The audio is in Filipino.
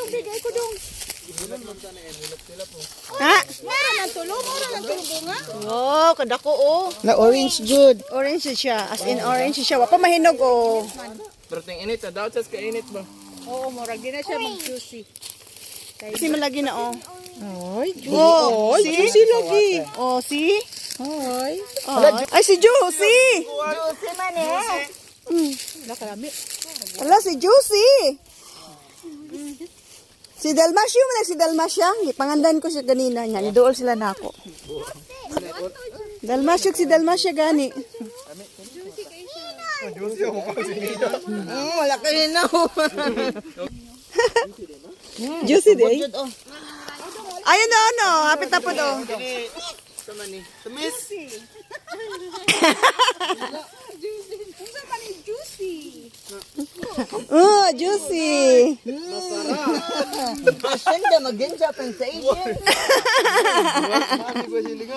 bigay ko dong. Ha? Mura lang tulong bunga. Oh, kadako oh. Na orange jud. Orange siya. As in orange siya. Wa pa mahinog oh. Pero ting init na daw ka init ba? Oo, murag di na siya mag-juicy. Kasi malagi na oh. Ay, Oh, see? juicy lagi. Oh, see? Ay. Oh. Ay, si Juicy! Juicy man eh. Nakalami. Ala, si Juicy! Si Dalmasyo mo na si Dalmasya. Ipangandan ko siya ganina niya. Nidool sila na ako. Dalmasyo si Dalmasya gani. Wala ka rin na. Juicy day. Ayun na ano. Hapit na po do. Sama ni. Tamis. Unsa man ni juicy? Oh, Juicy. Senda maganda pang sa iyo. Mami ko silingaw.